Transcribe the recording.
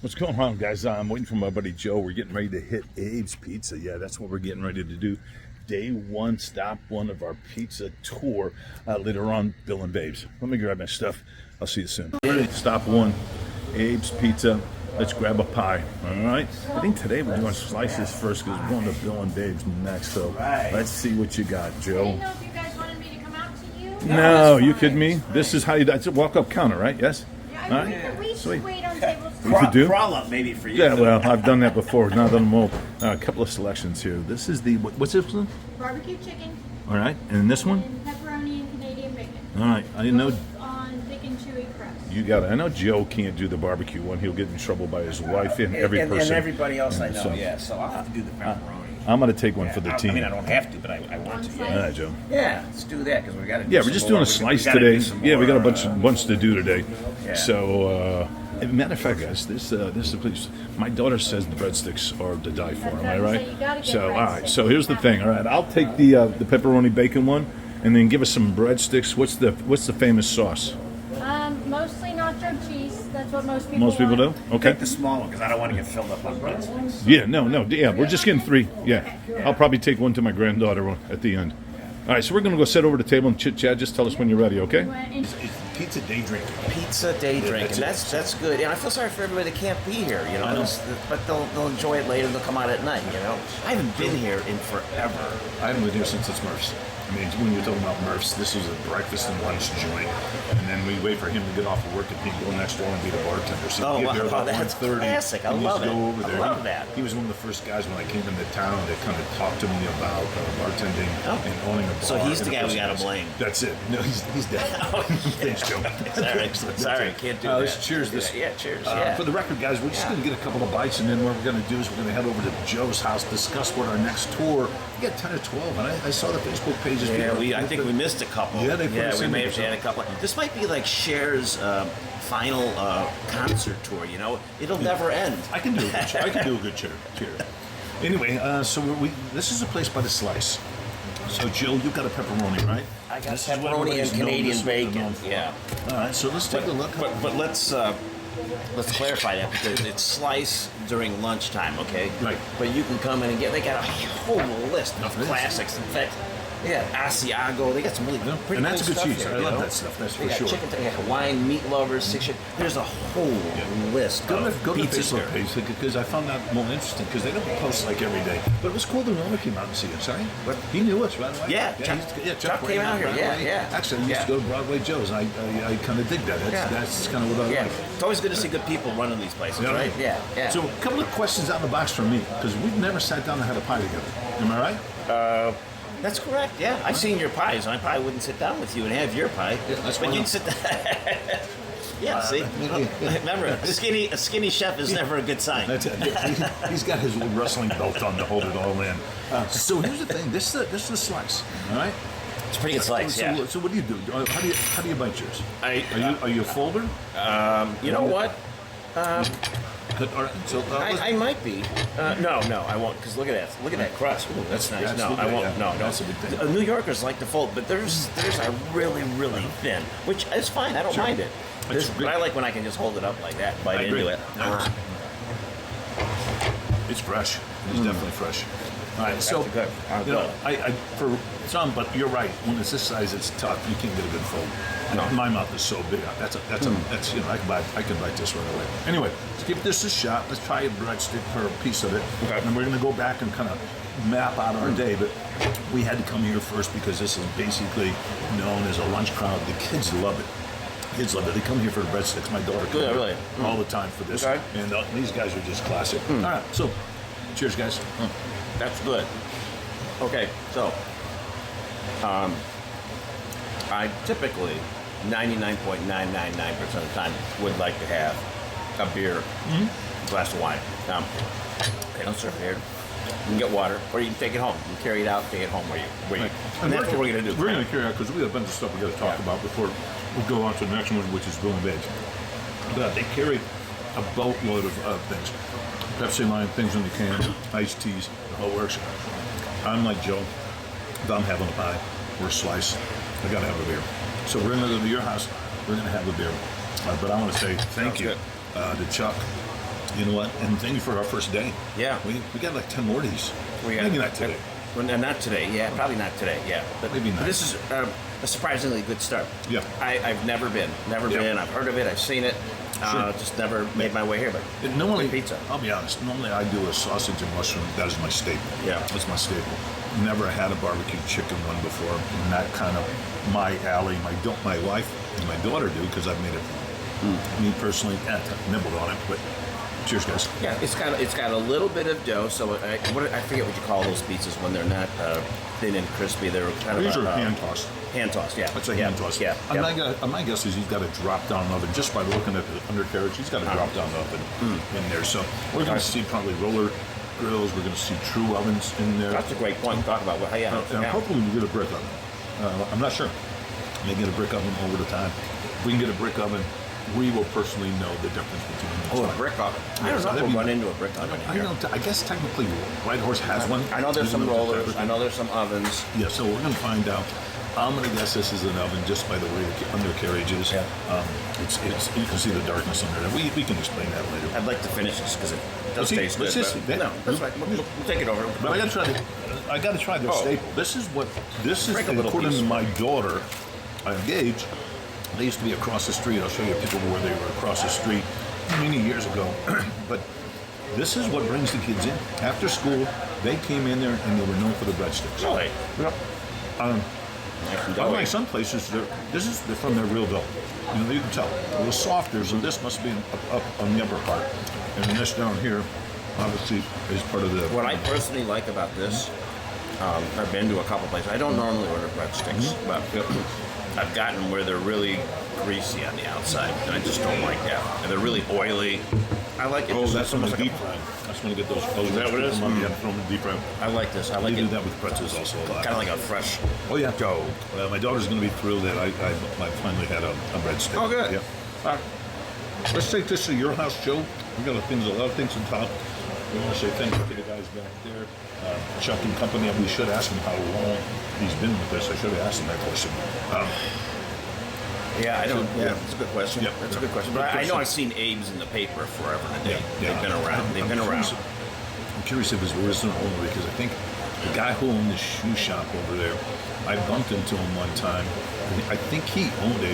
What's going on, guys? I'm waiting for my buddy Joe. We're getting ready to hit Abe's Pizza. Yeah, that's what we're getting ready to do. Day one, stop one of our pizza tour. Later on, Bill and Babes. Let me grab my stuff. I'll see you soon. Ready? Stop one, Abe's Pizza. Let's grab a pie. All right. I think today we're doing slices first because we're going to Bill and Babes next. So let's see what you got, I Joe. didn't know if you guys wanted me to come out to you. No, you kidding me? This is how you do. It's a walk-up counter, right? Yes. Yeah, All I right. mean, we Sweet. should wait on tables. We could do. Crawl up maybe for you. Yeah, well, I've done that before. Not done them all. A couple of selections here. This is the what's this one? Barbecue chicken All right, and this one. and pepperoni and Canadian bacon. All right, I didn't know Both on thick and chewy crust. you got it. I know Joe can't do the barbecue one. He'll get in trouble by his wife and every and person. everybody else I know. So, Yeah, so I'll have to do the pepperoni. I'm gonna take one for the team. I mean, I don't have to, but I want to. All Yeah, right, Joe. yeah, let's do that because we got to. Yeah, we're just doing a slice today. Yeah, we got a bunch to do today. Yeah. So, matter of fact, guys, this is a place. My daughter says the breadsticks are to die for. Am I right? So you gotta get So, all right. breadsticks. So here's the thing. All right, I'll take the pepperoni bacon one, and then give us some breadsticks. What's the famous sauce? Mostly nacho cheese. That's what most people Most people do. want. Okay. Take the small one because I don't want to get filled up on breadsticks. Yeah, no, yeah, we're just getting three. Yeah. I'll probably take one to my granddaughter at the end. All right, so we're going to go sit over the table and chit-chat. Just tell us when you're ready, okay? And Pizza day drinking. Pizza day drinking. That's good. And I feel sorry for everybody that can't be here. You know, but they'll enjoy it later. They'll come out at night. You know, I haven't been here in forever. I haven't been here since it's Murph's. I mean, when you're talking about Murph's, this was a breakfast and lunch joint. And then we wait for him to get off of work and he'd go next door and be the bartender. So Oh, he'd get wow, there about that's 1:30. classic. I and love just it. Go over I there. love that. He was one of the first guys when I came into town that kind of talked to me about bartending and owning a bar. So he's the And guy we first gotta guys. blame. That's it. No, he's dead. Thanks, Joe. Sorry, can't do that. Let's cheers this. Yeah, cheers. Yeah. For the record, guys, we're just going to get a couple of bites, and then what we're going to do is we're going to head over to Joe's house, discuss what our next tour. We got 10 or 12, and I saw the Facebook pages. Yeah, I think we missed a couple. Yeah, they put us we in may there, have so- had a couple. This might be like Cher's final concert tour. You know, it'll never end. I can do a good cheer. I can do a good cheer. Anyway, so this is a place by the Slice. So, Jill, you got a pepperoni, right? I got This is what pepperoni and everybody's known- Canadian this is what they're bacon. known for. Yeah, All right, so let's take a look. but let's clarify that because it's slice during lunchtime, okay? Right. But you can come in and get. They got a whole list of It is. classics. In fact, yeah, Asiago. They got some really Yeah, pretty and that's cool a good stuff cheese. here, I you love know? that stuff, that's They for got sure. Chicken, they got Hawaiian meat lovers. There's a whole list Go to of the pizzas Facebook here. page because I found that more interesting because they don't post like every day. But it was cool that Nona came out and see us, right? What? He knew us right away. Yeah, Chuck came out here. right Yeah, away. yeah. Actually, I used to go to Broadway Joe's. And I kind of dig that. That's kind of what I Yeah, like. it's always good to see good people running these places, Yeah. right? Yeah, yeah. So a couple of questions out of the box from me because we've never sat down and had a pie together. Am I right? That's correct. Yeah, I've seen your pies. I probably wouldn't sit down with you and have your pie, that's but why you'd not? sit down. Yeah, see. Remember, a skinny chef is never a good sign. That's it. He's got his wrestling belt on to hold it all in. So here's the thing. This is a slice. All right. It's a pretty good slice. Yeah. So what do you do? How do you bite yours? Are you a folder? You know what? Good. All right. So I might be. No, I won't. Because look at that. Look at that crust. Ooh, that's nice. No, Absolutely, I won't. yeah. No. That's a big thing. New Yorkers like to fold, but theirs are really, really thin, which is fine. I don't mind it. It's But great. I like when I can just hold it up like that, bite into it. It's fresh. It's definitely fresh. All right, so good. you know, I for some, but you're right. When it's this size, it's tough. You can't get a good fold. No. My mouth is so big. That's you know I can bite this right away. Anyway, let's give this a shot. Let's try a breadstick per piece of it, Okay. and we're gonna go back and kind of map out our day. But we had to come here first because this is basically known as a lunch crowd. The kids love it. Kids love it. They come here for the breadsticks. My daughter comes Yeah, here really? all the time for this. Okay. And these guys are just classic. All right, so cheers, guys. That's good. Okay, so I typically 99.999% of the time would like to have a beer, a glass of wine. They don't serve here. You can get water, or you can take it home. You can carry it out, take it home where you. And that's what we're gonna do. We're going to carry out because we have a bunch of stuff we got to talk about before we go on to the next one, which is Bill and Babes. But they carry a boatload of things. Pepsi line, things in the can, iced teas, the whole works. I'm like Joe. If I'm having a pie or a slice, I got to have a beer. So we're going to go to your house. We're going to have a beer. But I want to say thank Sounds you good. to Chuck You know what? And thank you for our first day. Yeah. We got like 10 more of these. We Maybe not today. Well, no, not today. Yeah, probably not today. Yeah, Maybe not. But this is a surprisingly good start. Yeah. I've never been. Yeah. I've heard of it. I've seen it. Sure. Just never made my way here. But And normally, good pizza. I'll be honest, normally I do a sausage and mushroom. That is my staple. Yeah. That's my staple. Never had a barbecue chicken one before. And that kind of my alley. My wife and my daughter do because I've made it. Me personally, nibbled on it, but cheers, guys. Yeah, it's got a little bit of dough. So I forget what you call those pizzas when they're not thin and crispy. They're kind These of are hand tossed. Hand tossed. Yeah, That's a yeah. hand toss. Yeah. My guess is he's got a drop down oven. Just by looking at the undercarriage, he's got a drop down oven in there. So we're going to see probably roller grills. We're going to see true ovens in there. That's a great point to talk about. Well, yeah. And hopefully we get a brick oven. I'm not sure. May get a brick oven over the time. If we can get a brick oven, we will personally know the difference between the two. A brick oven. I don't know if we'll run into a brick oven. I guess technically White Horse has one. I know there's some Isn't it rollers. fabric? I know there's some ovens. Yeah, so we're going to find out. I'm going to guess this is an oven just by the way the undercarriage is. Yeah. It's you can see the darkness under there. We can explain that later. I'd like to finish this because it does See, taste good. let's just- but- no, that's right. We'll take it over. But I got to try their Oh. staple. This is Break a little according piece. to my daughter, Gage. They used to be across the street. I'll show you a picture of where they were across the street many years ago. But this is what brings the kids in. After school, they came in there and they were known for the breadsticks. Really? Unlike some places, they're from their real dough. You know, you can tell. It was softer, so this must be up on the upper part. And this down here, obviously, is part of the... What I personally like about this, I've been to a couple places. I don't normally order breadsticks, but I've gotten where they're really greasy on the outside, and I just don't like that. And they're really oily. I like it. Oh, Just- that's it's when almost they like deep fry. That's when you get those... Oh, that what it is? Yeah, throw them in deep fry. I like this. I like They it. do that with pretzels also a lot. Kind of like a fresh Oh, yeah. dough. My daughter's going to be thrilled that I finally had a breadstick. Oh, good. Yeah. Let's take this to your house, Joe. We got a lot of things on top. We want to say thank you to the guys back there. Chuck and company. We should ask him how long he's been with us. I should have asked him that question. Yeah, I don't. Yeah. That's a good question. Yeah. That's a good question. But I know I've seen Abe's in the paper forever and a day. Yeah. They've been around. They've been around. I'm curious if his original owner, because I think the guy who owned the shoe shop over there, I bumped into him one time. I think he owned a